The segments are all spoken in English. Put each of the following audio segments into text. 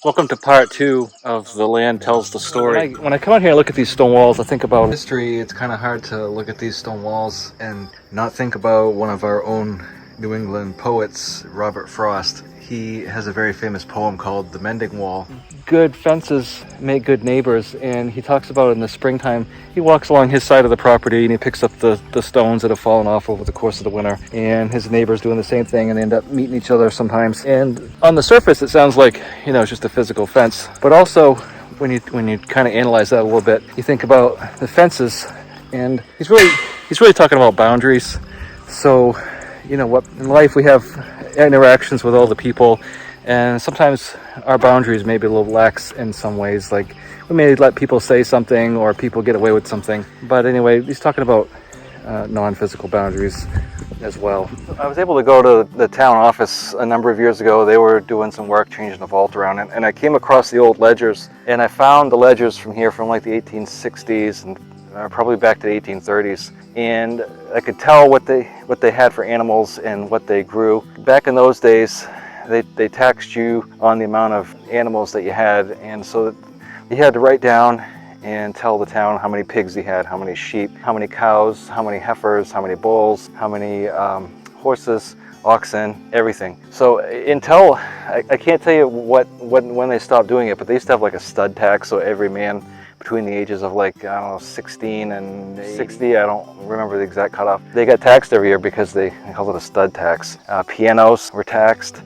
Welcome to part two of The Land Tells the Story. When I come out here and look at these stone walls, I think about history. It's kind of hard to look at these stone walls and not think about one of our own New England poets, Robert Frost. He has a very famous poem called The Mending Wall. Good fences make good neighbors, and he talks about in the springtime, he walks along his side of the property and he picks up the stones that have fallen off over the course of the winter, and his neighbor's doing the same thing, and they end up meeting each other sometimes. And on the surface, it sounds like, it's just a physical fence, but also when you kind of analyze that a little bit, you think about the fences, and he's really talking about boundaries. So, what in life we have interactions with all the people, and sometimes our boundaries may be a little lax in some ways. Like, we may let people say something or people get away with something, but anyway, he's talking about non-physical boundaries as well. I was able to go to the town office a number of years ago. They were doing some work changing the vault around, and I came across the old ledgers, and I found the ledgers from here from like the 1860s and probably back to the 1830s, and I could tell what they had for animals and what they grew. Back in those days, they taxed you on the amount of animals that you had, and so you had to write down and tell the town how many pigs you had, how many sheep, how many cows, how many heifers, how many bulls, how many horses, oxen, everything. So until, I can't tell you when they stopped doing it, but they used to have like a stud tax, so every man between the ages of 16 and 60, I don't remember the exact cutoff, they got taxed every year because they called it a stud tax. Pianos were taxed,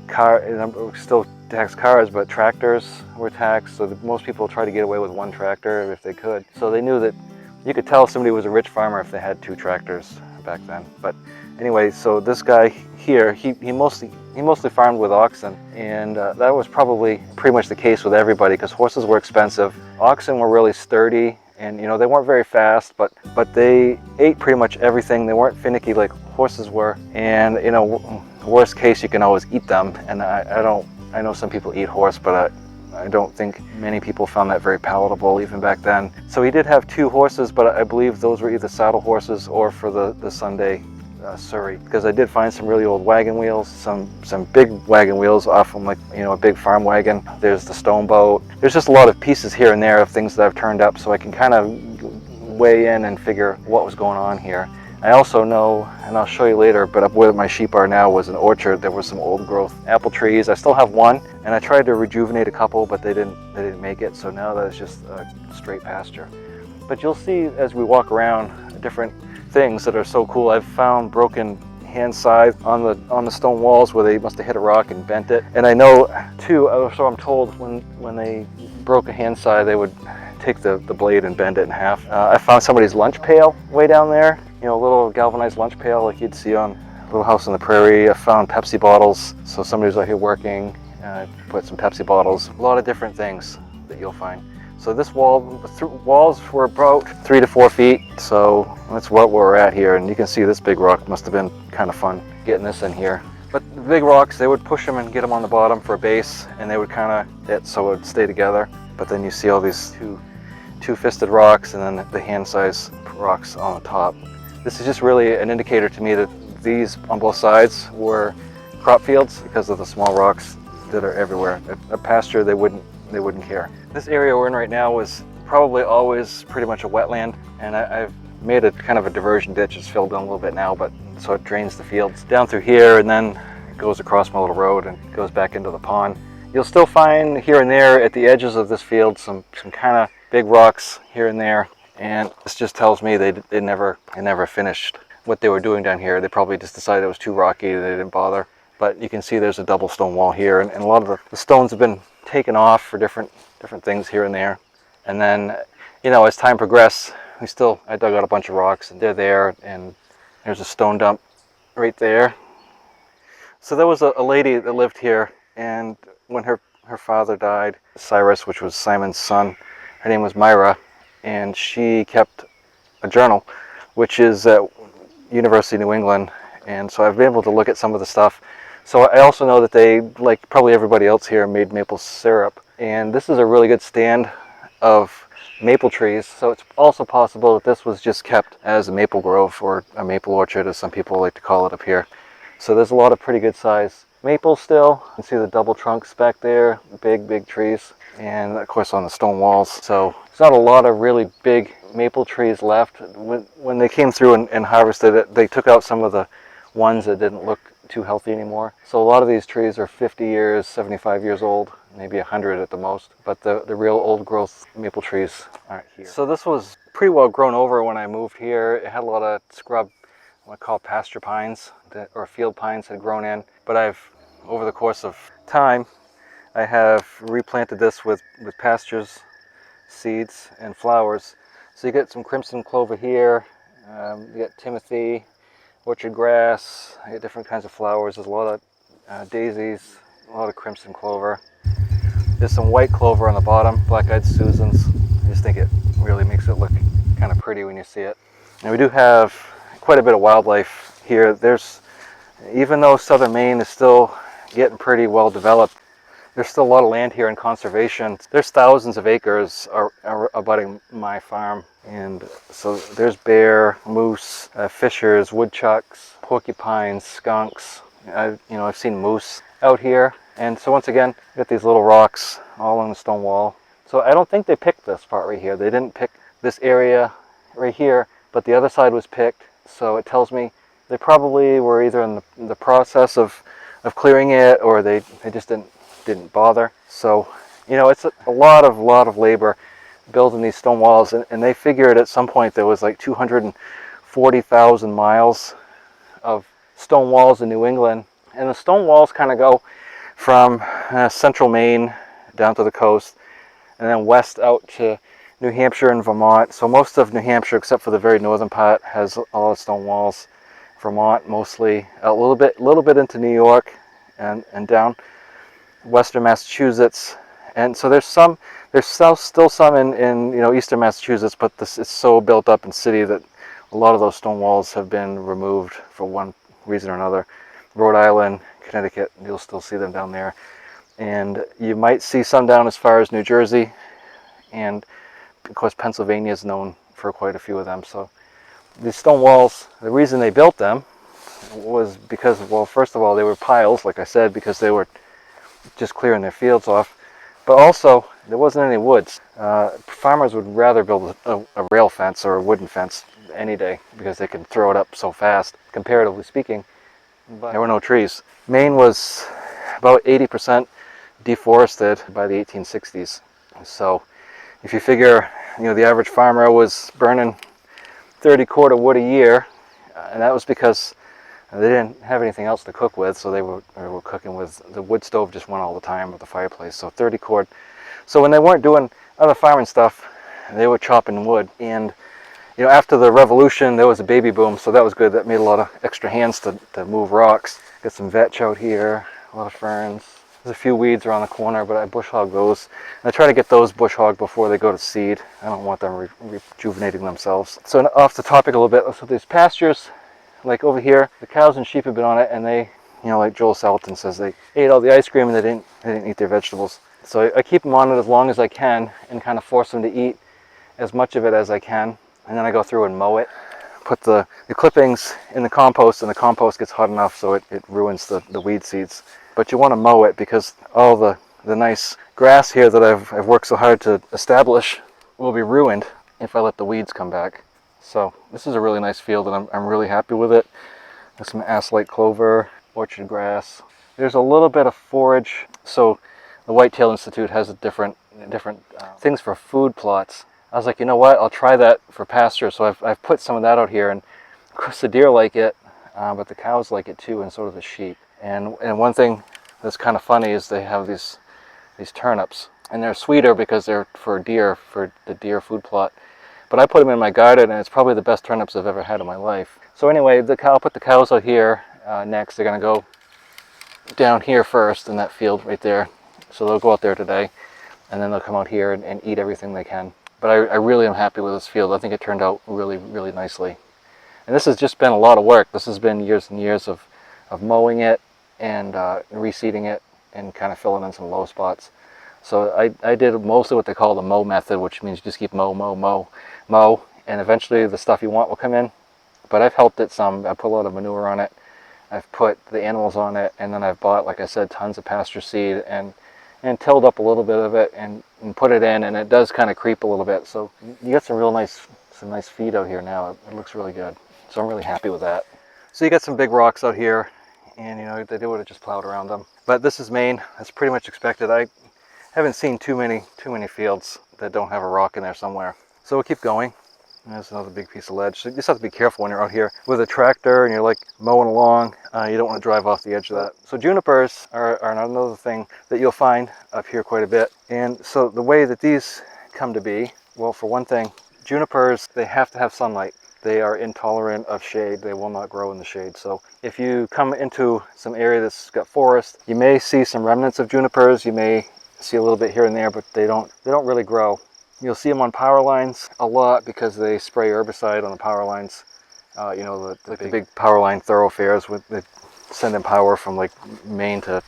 still taxed cars, but tractors were taxed, so most people try to get away with one tractor if they could. So they knew that you could tell somebody was a rich farmer if they had two tractors back then. But anyway, so this guy here, he mostly farmed with oxen, and that was probably pretty much the case with everybody because horses were expensive. Oxen were really sturdy, and they weren't very fast, but they ate pretty much everything. They weren't finicky like horses were, and worst case, you can always eat them. And I know some people eat horse, but I don't think many people found that very palatable even back then. So he did have two horses, but I believe those were either saddle horses or for the Sunday surrey, because I did find some really old wagon wheels, some big wagon wheels off from a big farm wagon. There's the stone boat. There's just a lot of pieces here and there of things that I've turned up, so I can kind of weigh in and figure what was going on here. I also know, and I'll show you later, but up where my sheep are now was an orchard. There was some old growth apple trees. I still have one, and I tried to rejuvenate a couple, but they didn't make it, so now that is just a straight pasture. But you'll see as we walk around different things that are so cool. I've found broken hand scythe on the stone walls where they must have hit a rock and bent it. And I know too, so I'm told, when they broke a hand scythe, they would take the blade and bend it in half. I found somebody's lunch pail way down there, a little galvanized lunch pail like you'd see on Little House on the Prairie. I found Pepsi bottles, so somebody was out here working, put some Pepsi bottles, a lot of different things that you'll find. So this walls were about 3 to 4 feet, so that's what we're at here. And you can see this big rock must have been kind of fun getting this in here. But the big rocks, they would push them and get them on the bottom for a base, and they would kind of hit so it would stay together. But then you see all these two-fisted rocks and then the hand-sized rocks on the top. This is just really an indicator to me that these on both sides were crop fields because of the small rocks that are everywhere. A pasture, they wouldn't care. This area we're in right now was probably always pretty much a wetland, and I've made a kind of a diversion ditch. It's filled in a little bit now, but so it drains the fields down through here, and then it goes across my little road and goes back into the pond. You'll still find here and there at the edges of this field some kind of big rocks here and there, and this just tells me they never finished what they were doing down here. They probably just decided it was too rocky, they didn't bother. But you can see there's a double stone wall here, and a lot of the stones have been taken off for different things here and there. And then, as time progressed, I dug out a bunch of rocks, and they're there, and there's a stone dump right there. So there was a lady that lived here, and when her father died, Cyrus, which was Simon's son, her name was Myra, and she kept a journal, which is at University of New England. And so I've been able to look at some of the stuff. So I also know that they, like probably everybody else here, made maple syrup. And this is a really good stand of maple trees. So it's also possible that this was just kept as a maple grove or a maple orchard, as some people like to call it up here. So there's a lot of pretty good size Maple still. You can see the double trunks back there, big trees. And of course on the stone walls. So there's not a lot of really big maple trees left. When they came through and harvested it, they took out some of the ones that didn't look too healthy anymore. So a lot of these trees are 50 years, 75 years old, maybe 100 at the most. But the real old growth maple trees aren't here. So this was pretty well grown over when I moved here. It had a lot of scrub, what I call pasture pines, or field pines had grown in. But over the course of time, I have replanted this with pastures, seeds, and flowers. So you get some crimson clover here, you get timothy, orchard grass, you get different kinds of flowers. There's a lot of daisies, a lot of crimson clover. There's some white clover on the bottom, black-eyed Susans. I just think it really makes it look kind of pretty when you see it. And we do have quite a bit of wildlife here. Even though southern Maine is still getting pretty well developed, there's still a lot of land here in conservation. There's thousands of acres abutting my farm. And so there's bear, moose, fishers, woodchucks, porcupines, skunks. I've seen moose out here. And so once again, you got these little rocks all on the stone wall. So I don't think they picked this part right here. They didn't pick this area right here, but the other side was picked. So it tells me they probably were either in the process of clearing it, or they just didn't bother. So, it's a lot of labor building these stone walls, and they figured at some point there was like 240,000 miles of stone walls in New England. And the stone walls kind of go from central Maine down to the coast, and then west out to New Hampshire and Vermont. So most of New Hampshire, except for the very northern part, has a lot of stone walls. Vermont mostly, a little bit into New York, and down western Massachusetts. And so there's still some in eastern Massachusetts, but this is so built up in city that a lot of those stone walls have been removed for one reason or another. Rhode Island, Connecticut, you'll still see them down there. And you might see some down as far as New Jersey, and of course Pennsylvania is known for quite a few of them. So these stone walls, the reason they built them was because, well, first of all, they were piles, like I said, because they were just clearing their fields off. But also, there wasn't any woods. Farmers would rather build a rail fence or a wooden fence any day because they can throw it up so fast, comparatively speaking. But there were no trees. Maine was about 80% deforested by the 1860s. So if you figure, the average farmer was burning 30 cord of wood a year, and that was because they didn't have anything else to cook with, so they were cooking with the wood stove, just went all the time with the fireplace. So 30 cord. So when they weren't doing other farming stuff, they were chopping wood. And after the Revolution, there was a baby boom, so that was good. That made a lot of extra hands to move rocks. Got some vetch out here, a lot of ferns. There's a few weeds around the corner, but I bush hog those. And I try to get those bush hogged before they go to seed. I don't want them rejuvenating themselves. So off the topic a little bit, so these pastures, like over here, the cows and sheep have been on it, and they, like Joel Salatin says, they ate all the ice cream and they didn't eat their vegetables. So I keep them on it as long as I can and kind of force them to eat as much of it as I can. And then I go through and mow it, put the clippings in the compost, and the compost gets hot enough so it ruins the weed seeds. But you want to mow it because all the nice grass here that I've worked so hard to establish will be ruined if I let the weeds come back. So this is a really nice field, and I'm really happy with it. There's some ass-light clover, orchard grass. There's a little bit of forage. So the Whitetail Institute has different things for food plots. I was like, you know what? I'll try that for pasture. So I've put some of that out here, and of course the deer like it, but the cows like it too, and so do the sheep. And one thing that's kind of funny is they have these turnips, and they're sweeter because they're for the deer food plot. But I put them in my garden, and it's probably the best turnips I've ever had in my life. So anyway, I'll put the cows out here next. They're going to go down here first in that field right there. So they'll go out there today, and then they'll come out here and eat everything they can. But I really am happy with this field. I think it turned out really, really nicely. And this has just been a lot of work. This has been years and years of mowing it and reseeding it and kind of filling in some low spots. So I did mostly what they call the mow method, which means you just keep mow, and eventually the stuff you want will come in. But I've helped it some. I put a lot of manure on it. I've put the animals on it, and then I've bought, like I said, tons of pasture seed and tilled up a little bit of it and put it in, and it does kind of creep a little bit. So you got some nice feed out here now. It looks really good. So I'm really happy with that. So you got some big rocks out here, and you know, they would have just plowed around them. But this is Maine. That's pretty much expected. I haven't seen too many fields that don't have a rock in there somewhere. So we'll keep going. There's another big piece of ledge. So you just have to be careful when you're out here with a tractor and you're like mowing along. You don't want to drive off the edge of that. So junipers are another thing that you'll find up here quite a bit. And so the way that these come to be, well, for one thing, junipers, they have to have sunlight. They are intolerant of shade. They will not grow in the shade. So if you come into some area that's got forest, you may see some remnants of junipers. You may see a little bit here and there, but they don't really grow. You'll see them on power lines a lot because they spray herbicide on the power lines. You know, the big power line thoroughfares, they send in power from like Maine to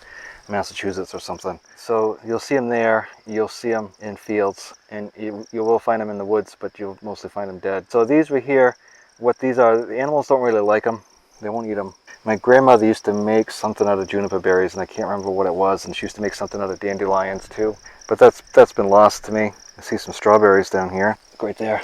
Massachusetts or something. So you'll see them there, you'll see them in fields, and you will find them in the woods, but you'll mostly find them dead. So these right here, what these are, the animals don't really like them. They won't eat them. My grandmother used to make something out of juniper berries, and I can't remember what it was, and she used to make something out of dandelions too. But that's been lost to me. I see some strawberries down here, right there.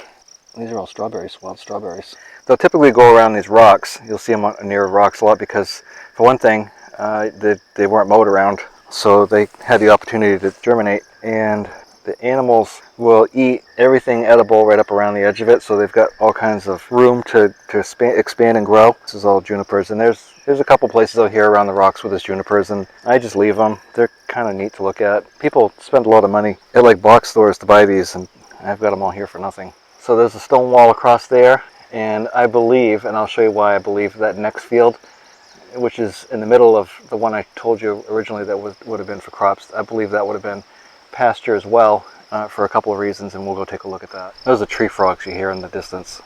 These are all strawberries, wild strawberries. They'll typically go around these rocks. You'll see them near rocks a lot because, for one thing, they weren't mowed around, so they had the opportunity to germinate. And the animals will eat everything edible right up around the edge of it, so they've got all kinds of room to expand and grow. This is all junipers, and there's a couple places out here around the rocks with this junipers, and I just leave them. They're kind of neat to look at. People spend a lot of money at like box stores to buy these, and I've got them all here for nothing. So there's a stone wall across there, and I believe, and I'll show you why I believe, that next field, which is in the middle of the one I told you originally that would have been for crops, I believe that would have been pasture as well, for a couple of reasons, and we'll go take a look at that. Those are tree frogs you hear in the distance.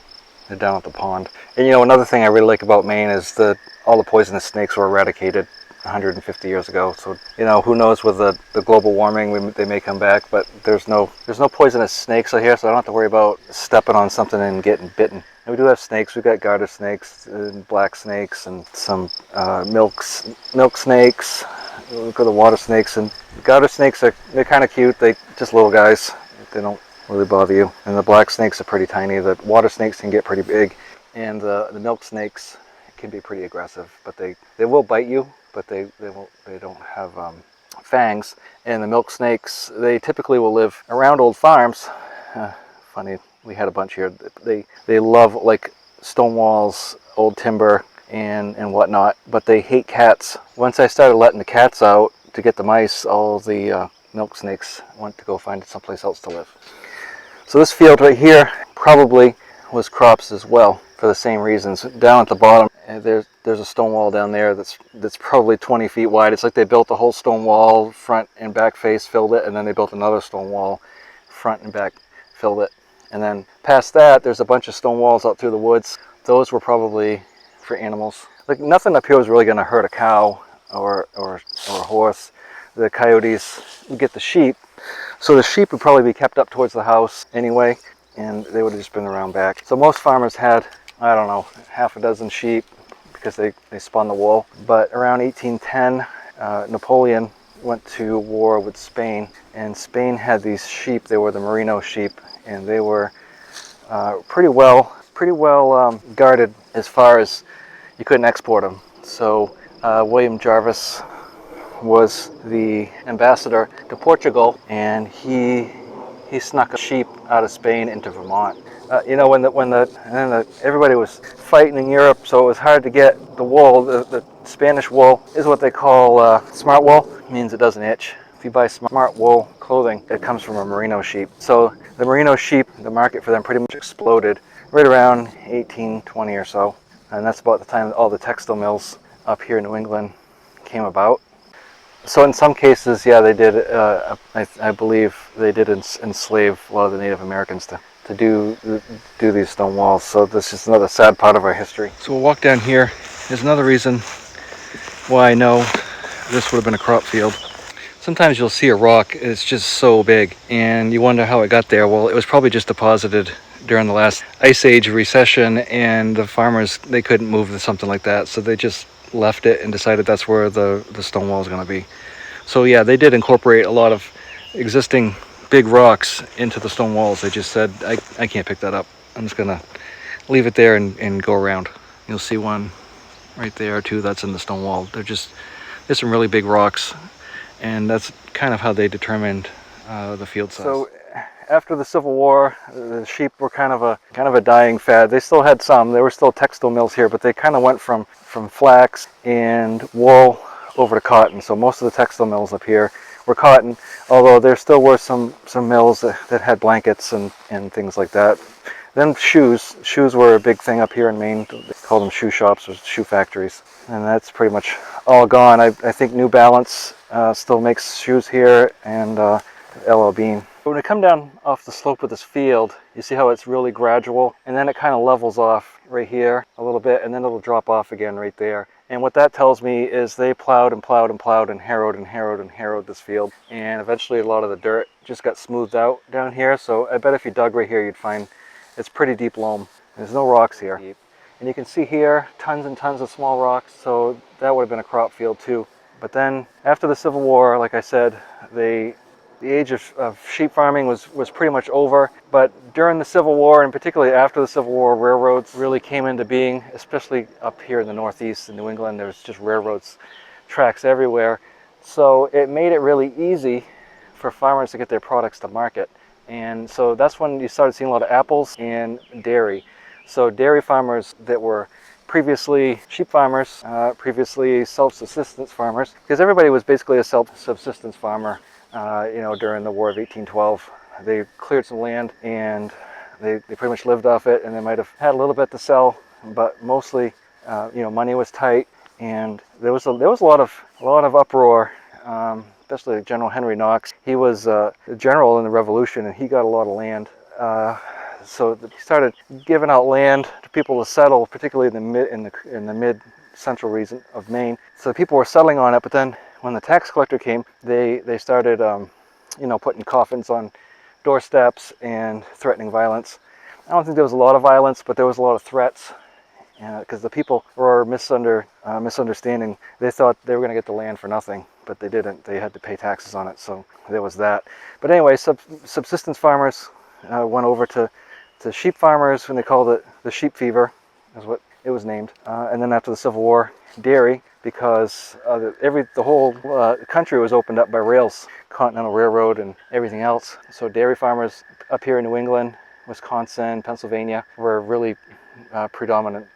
They're down at the pond. And you know, another thing I really like about Maine is that all the poisonous snakes were eradicated 150 years ago. So, you know, who knows, with the global warming, they may come back, but there's no poisonous snakes out here, so I don't have to worry about stepping on something and getting bitten. And we do have snakes. We've got garter snakes, and black snakes, and some milk snakes. We've got the water snakes, and garter snakes they're kind of cute. They just little guys. They don't really bother you. And the black snakes are pretty tiny. The water snakes can get pretty big, and the milk snakes can be pretty aggressive. But they will bite you, but they don't have fangs. And the milk snakes, they typically will live around old farms. Funny, we had a bunch here. They love like stone walls, old timber, and whatnot, but they hate cats. Once I started letting the cats out to get the mice, all the milk snakes went to go find someplace else to live. So this field right here probably was crops as well, for the same reasons. Down at the bottom, there's a stone wall down there that's probably 20 feet wide. It's like they built a whole stone wall, front and back face, filled it, and then they built another stone wall, front and back, filled it. And then past that, there's a bunch of stone walls out through the woods. Those were probably for animals. Like, nothing up here was really going to hurt a cow or a horse. The coyotes would get the sheep, so the sheep would probably be kept up towards the house anyway, and they would have just been around back. So most farmers had, I don't know, half a dozen sheep because they spun the wool. But around 1810, Napoleon went to war with Spain, and Spain had these sheep. They were the merino sheep, and they were pretty well guarded as far as you couldn't export them. So William Jarvis was the ambassador to Portugal, and he snuck a sheep out of Spain into Vermont. You know, everybody was fighting in Europe, so it was hard to get the wool. The Spanish wool is what they call smart wool. It means it doesn't itch. If you buy smart wool clothing, it comes from a merino sheep. So the merino sheep, the market for them pretty much exploded right around 1820 or so, and that's about the time all the textile mills up here in New England came about. So in some cases, yeah, they did. I believe they did enslave a lot of the Native Americans to do these stone walls. So this is another sad part of our history. So we'll walk down here. There's another reason why I know this would have been a crop field. Sometimes you'll see a rock, it's just so big, and you wonder how it got there. Well, it was probably just deposited during the last ice age recession, and the farmers, they couldn't move something like that, so they just left it and decided that's where the stone wall is going to be. So yeah, they did incorporate a lot of existing big rocks into the stone walls. They just said, I can't pick that up. I'm just going to leave it there and go around. You'll see one right there too that's in the stone wall. There's some really big rocks, and that's kind of how they determined the field size. So after the Civil War, the sheep were kind of a dying fad. They still had some. There were still textile mills here, but they kind of went from flax and wool over to cotton. So most of the textile mills up here were cotton, although there still were some mills that had blankets and things like that. Then shoes were a big thing up here in Maine. They called them shoe shops or shoe factories, and that's pretty much all gone. I think New Balance still makes shoes here, and LL Bean. When we come down off the slope of this field, you see how it's really gradual, and then it kind of levels off right here a little bit, and then it'll drop off again right there. And what that tells me is they plowed and plowed and plowed and harrowed and harrowed and harrowed this field, and eventually a lot of the dirt just got smoothed out down here. So I bet if you dug right here, you'd find it's pretty deep loam. There's no rocks here. And you can see here tons and tons of small rocks, so that would have been a crop field too. But then after the Civil War, like I said, the age of sheep farming was pretty much over. But during the Civil War, and particularly after the Civil War, railroads really came into being, especially up here in the Northeast in New England. There was just railroads, tracks everywhere. So it made it really easy for farmers to get their products to market. And so that's when you started seeing a lot of apples and dairy. So dairy farmers that were previously sheep farmers, previously self-subsistence farmers, because everybody was basically a self-subsistence farmer, during the War of 1812. They cleared some land and they pretty much lived off it, and they might have had a little bit to sell, but mostly, money was tight, and there was a lot of uproar. Especially General Henry Knox. He was a general in the Revolution, and he got a lot of land. So he started giving out land to people to settle, particularly in the mid-central region of Maine. So people were settling on it. But then, when the tax collector came, they started, putting coffins on doorsteps and threatening violence. I don't think there was a lot of violence, but there was a lot of threats. Because the people were misunderstanding. They thought they were going to get the land for nothing, but they didn't. They had to pay taxes on it, so there was that. But anyway, subsistence farmers went over to sheep farmers, and they called it the sheep fever, is what it was named. And then after the Civil War, dairy, because the whole country was opened up by rails, Continental Railroad and everything else. So dairy farmers up here in New England, Wisconsin, Pennsylvania were really predominant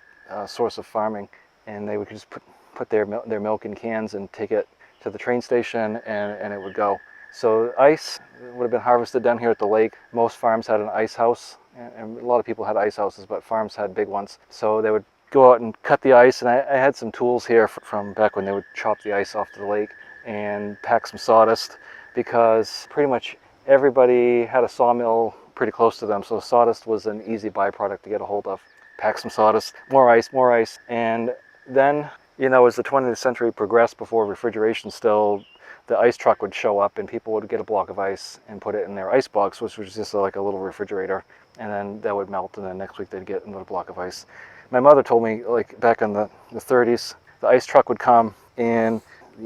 source of farming, and they would just put their milk in cans and take it to the train station, and it would go. So ice would have been harvested down here at the lake. Most farms had an ice house, and a lot of people had ice houses, but farms had big ones. So they would go out and cut the ice, and I had some tools here from back when they would chop the ice off to the lake and pack some sawdust, because pretty much everybody had a sawmill pretty close to them, so sawdust was an easy byproduct to get a hold of. Pack some sawdust, more ice, and then, as the 20th century progressed, before refrigeration still, the ice truck would show up and people would get a block of ice and put it in their ice box, which was just like a little refrigerator, and then that would melt, and then next week they'd get another block of ice. My mother told me, like back in the 30s, the ice truck would come and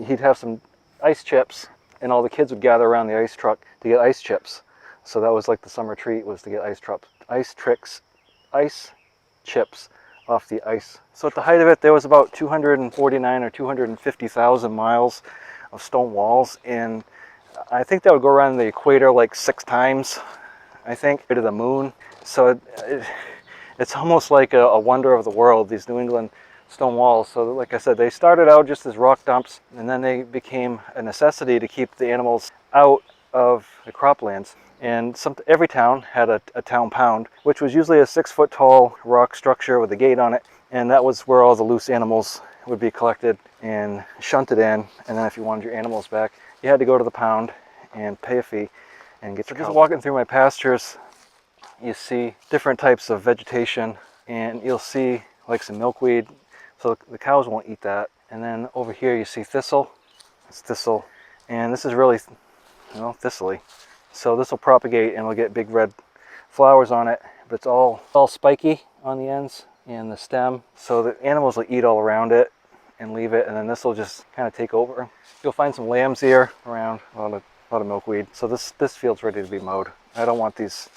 he'd have some ice chips, and all the kids would gather around the ice truck to get ice chips. So that was like the summer treat, was to get ice chips off the ice. So at the height of it, there was about 249 or 250,000 miles of stone walls, and I think that would go around the equator like 6 times, I think, to the moon. So it's almost like a wonder of the world, these New England stone walls. So like I said, they started out just as rock dumps, and then they became a necessity to keep the animals out of the croplands. And every town had a town pound, which was usually a 6-foot tall rock structure with a gate on it, and that was where all the loose animals would be collected and shunted in. And then if you wanted your animals back, you had to go to the pound and pay a fee and get your cow. Just walking through my pastures, you see different types of vegetation, and you'll see like some milkweed, so the cows won't eat that. And then over here you see thistle. It's thistle, and this is really, thistly. So this will propagate and we'll get big red flowers on it, but it's all spiky on the ends and the stem. So the animals will eat all around it, and leave it, and then this will just kind of take over. You'll find some lambs here around, a lot of milkweed. So this field's ready to be mowed. I don't want these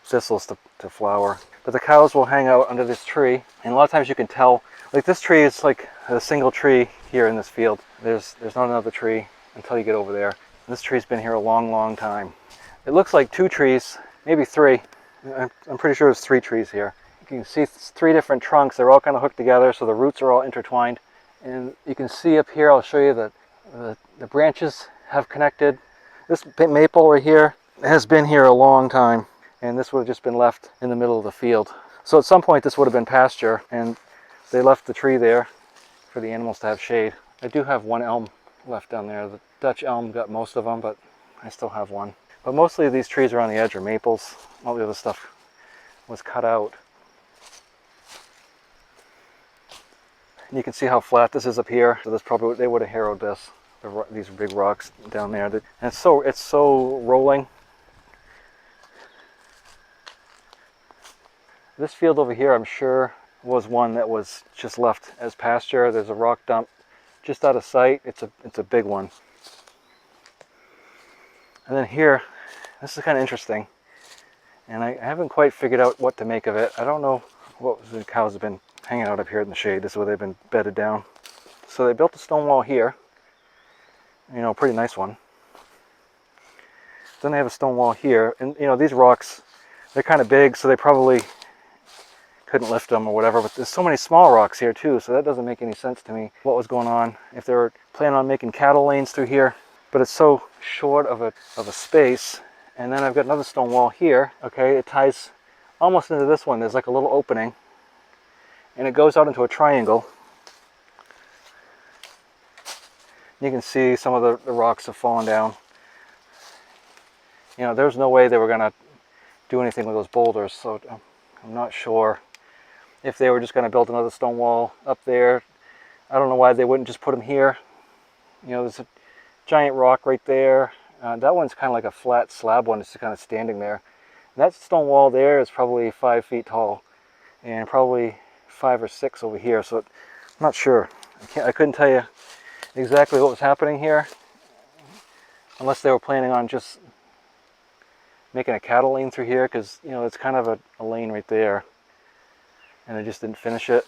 thistles to flower. But the cows will hang out under this tree, and a lot of times you can tell, like this tree is like a single tree here in this field. There's not another tree until you get over there. This tree's been here a long, long time. It looks like 2 trees, maybe 3. I'm pretty sure there's 3 trees here. You can see 3 different trunks. They're all kind of hooked together, so the roots are all intertwined. And you can see up here, I'll show you that the branches have connected. This maple right here has been here a long time, and this would have just been left in the middle of the field. So at some point this would have been pasture, and they left the tree there for the animals to have shade. I do have 1 elm left down there. The Dutch elm got most of them, but I still have 1. But mostly these trees around the edge are maples. All the other stuff was cut out. And you can see how flat this is up here. So this probably, they would have harrowed this, these big rocks down there. And it's so rolling. This field over here, I'm sure, was one that was just left as pasture. There's a rock dump just out of sight. It's a big one. And then here, this is kind of interesting. And I haven't quite figured out what to make of it. I don't know what the cows have been hanging out up here in the shade. This is where they've been bedded down. So they built a stone wall here. You know, a pretty nice one. Then they have a stone wall here. And you know, these rocks, they're kind of big, so they probably couldn't lift them or whatever. But there's so many small rocks here too, so that doesn't make any sense to me. What was going on? If they were planning on making cattle lanes through here. But it's so short of a space. And then I've got another stone wall here. Okay, it ties almost into this one. There's like a little opening, and it goes out into a triangle. You can see some of the rocks have fallen down. You know, there's no way they were gonna do anything with those boulders, so I'm not sure if they were just gonna build another stone wall up there. I don't know why they wouldn't just put them here. You know, there's a giant rock right there. That one's kind of like a flat slab one. It's just kind of standing there. And that stone wall there is probably 5 feet tall, and probably 5 or 6 over here. So I'm not sure. I couldn't tell you exactly what was happening here, unless they were planning on just making a cattle lane through here, because you know it's kind of a lane right there, and they just didn't finish it.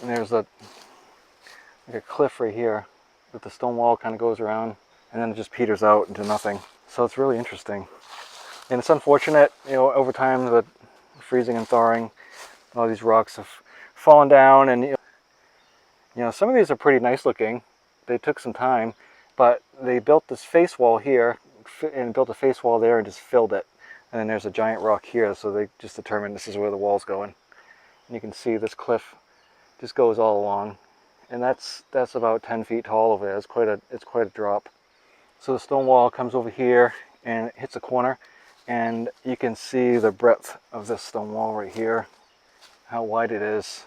And there's like a cliff right here that the stone wall kind of goes around, and then it just peters out into nothing. So it's really interesting, and it's unfortunate, you know, over time the freezing and thawing, all these rocks have fallen down, and you know some of these are pretty nice looking. They took some time, but they built this face wall here and built a face wall there and just filled it, and then there's a giant rock here, so they just determined this is where the wall's going. And you can see this cliff just goes all along. And that's about 10 feet tall over there. It's quite a drop. So the stone wall comes over here and hits a corner, and you can see the breadth of this stone wall right here, how wide it is,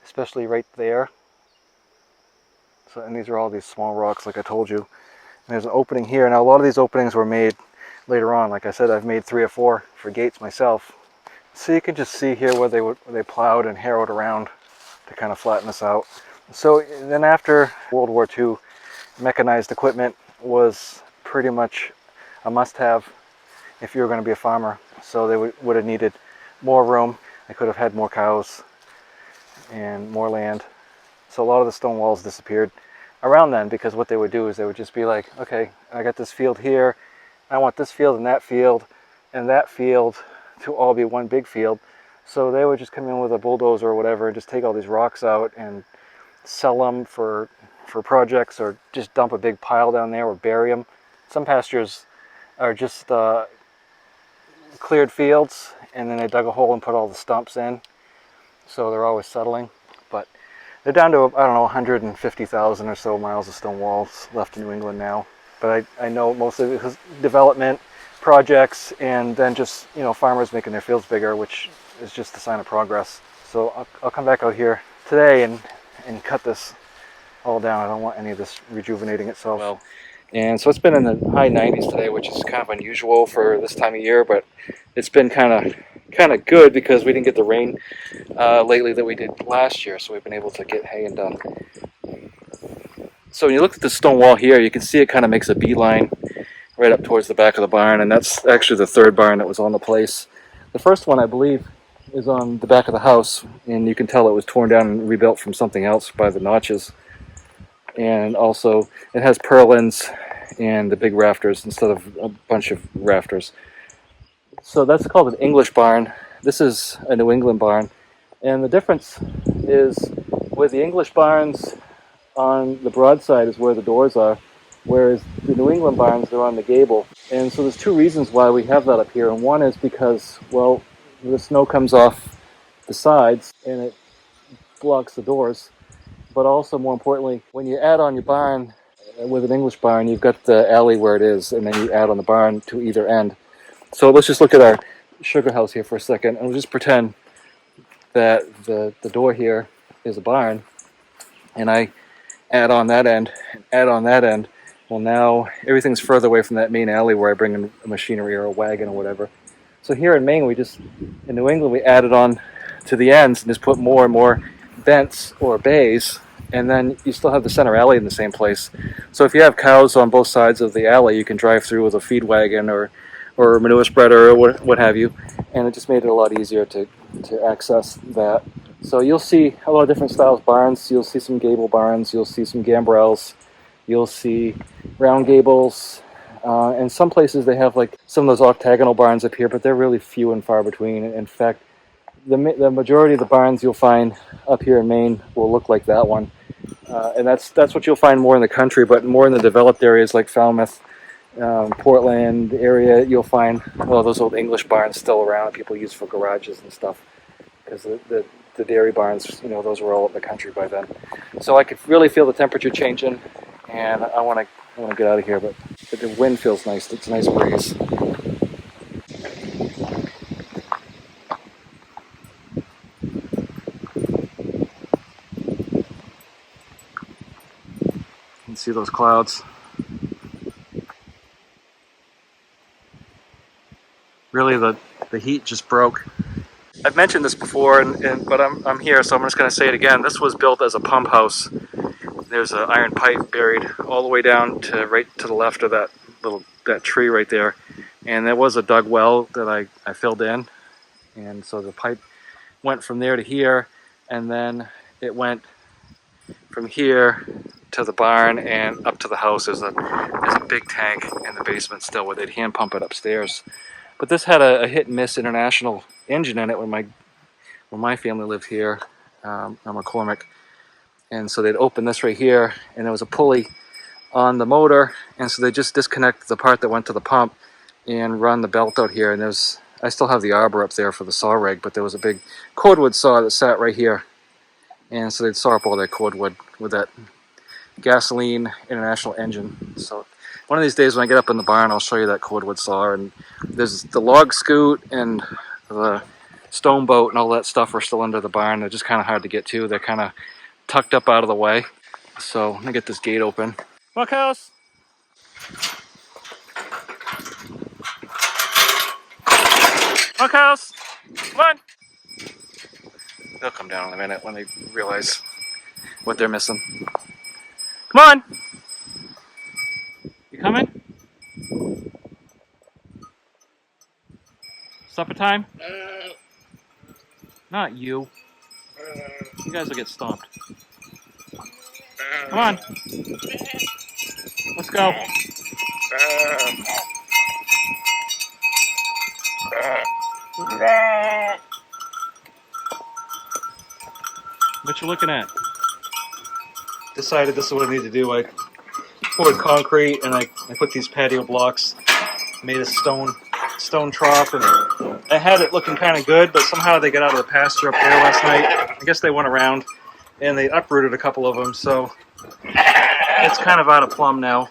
especially right there. So, and these are all these small rocks, like I told you. And there's an opening here. Now a lot of these openings were made later on. Like I said, I've made 3 or 4 for gates myself. So you can just see here where they plowed and harrowed around to kind of flatten this out. So then after World War II, mechanized equipment was pretty much a must-have if you were going to be a farmer. So they would have needed more room. They could have had more cows and more land. So a lot of the stone walls disappeared around then, because what they would do is they would just be like, okay, I got this field here. I want this field and that field to all be one big field. So they would just come in with a bulldozer or whatever and just take all these rocks out and sell them for projects, or just dump a big pile down there or bury them. Some pastures are just cleared fields, and then they dug a hole and put all the stumps in, so they're always settling. But they're down to, I don't know, 150,000 or so miles of stone walls left in New England now. But I know most of it is development projects, and then just, you know, farmers making their fields bigger, which is just a sign of progress. So I'll come back out here today and cut this all down. I don't want any of this rejuvenating itself. Well, and so it's been in the high 90s today, which is kind of unusual for this time of year, but it's been kind of kind of good because we didn't get the rain lately that we did last year, so we've been able to get haying done. So when you look at the stone wall here, you can see it kind of makes a beeline right up towards the back of the barn, and that's actually the third barn that was on the place. The first one, I believe, is on the back of the house, and you can tell it was torn down and rebuilt from something else by the notches. And also, it has purlins and the big rafters instead of a bunch of rafters. So that's called an English barn. This is a New England barn. And the difference is with the English barns, on the broadside is where the doors are, whereas the New England barns, they're on the gable. And so there's two reasons why we have that up here. And one is because, well, the snow comes off the sides and it blocks the doors. But also, more importantly, when you add on your barn with an English barn, you've got the alley where it is, and then you add on the barn to either end. So let's just look at our sugar house here for a second, and we'll just pretend that the door here is a barn, and I add on that end, and add on that end. Well, now everything's further away from that main alley where I bring in a machinery or a wagon or whatever. So here in Maine, in New England, we added on to the ends and just put more and more vents or bays, and then you still have the center alley in the same place. So if you have cows on both sides of the alley, you can drive through with a feed wagon or a manure spreader or what have you, and it just made it a lot easier to access that. So you'll see a lot of different styles barns. You'll see some gable barns, you'll see some gambrels, you'll see round gables, and some places they have like some of those octagonal barns up here, but they're really few and far between. In fact, the majority of the barns you'll find up here in Maine will look like that one, and that's what you'll find more in the country. But more in the developed areas like Falmouth, Portland area, you'll find those old English barns still around. People use for garages and stuff, because the dairy barns, those were all up the country by then. So I could really feel the temperature changing, and I want to get out of here. But the wind feels nice. It's a nice breeze. You can see those clouds. Really, the heat just broke. I've mentioned this before, but I'm here, so I'm just going to say it again. This was built as a pump house. There's an iron pipe buried all the way down to right to the left of that tree right there, and there was a dug well that I filled in, and so the pipe went from there to here, and then it went from here to the barn and up to the house. There's a big tank in the basement still where they'd hand pump it upstairs. But this had a hit and miss international engine in it when my family lived here. I'm a McCormick, and so they'd open this right here, and there was a pulley on the motor, and so they just disconnect the part that went to the pump and run the belt out here. And I still have the arbor up there for the saw rig, but there was a big cordwood saw that sat right here, and so they'd saw up all that cordwood with that gasoline international engine. So one of these days when I get up in the barn, I'll show you that cordwood saw. And there's the log scoot and the stone boat and all that stuff are still under the barn. They're just kind of hard to get to. They're kind of tucked up out of the way. So I'm gonna get this gate open. Come on, cows. Come on, cows. Come on. They'll come down in a minute when they realize what they're missing. Come on. You coming? Supper time? Not you. You guys will get stomped. Come on. Let's go. What you looking at? Decided this is what I need to do. I poured concrete and I put these patio blocks, made a stone trough, and I had it looking kind of good, but somehow they got out of the pasture up there last night. I guess they went around and they uprooted a couple of them, so it's kind of out of plumb now,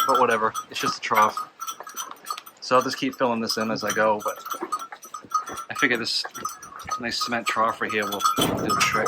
but whatever, it's just a trough. So I'll just keep filling this in as I go, but I figure this nice cement trough right here will do the trick.